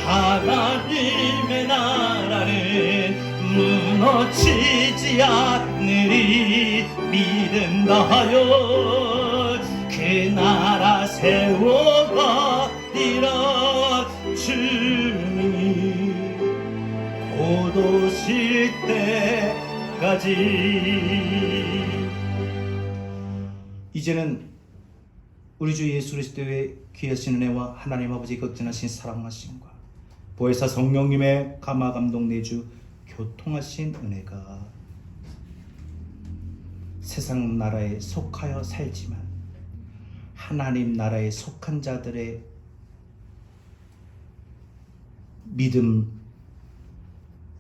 하나님의 나라는 무너지지 않으리. 믿음 다하여 그 나라 세워가리라. 주님이 곧 오실 때까지. 이제는 우리 주 예수 그리스도의 귀하신 은혜와 하나님 아버지 극진하신 사랑하심과 보혜사 성령님의 감화 감동 내주 교통하신 은혜가 세상 나라에 속하여 살지만 하나님 나라에 속한 자들의 믿음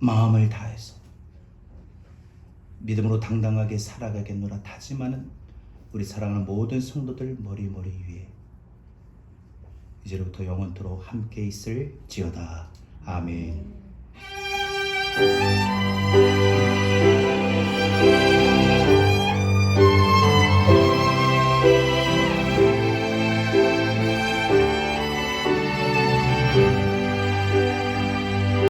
마음을 다해서 믿음으로 당당하게 살아가겠노라 다짐하는 우리 사랑하는 모든 성도들 머리머리 위에 이제로부터 영원토록 함께 있을지어다. 아멘.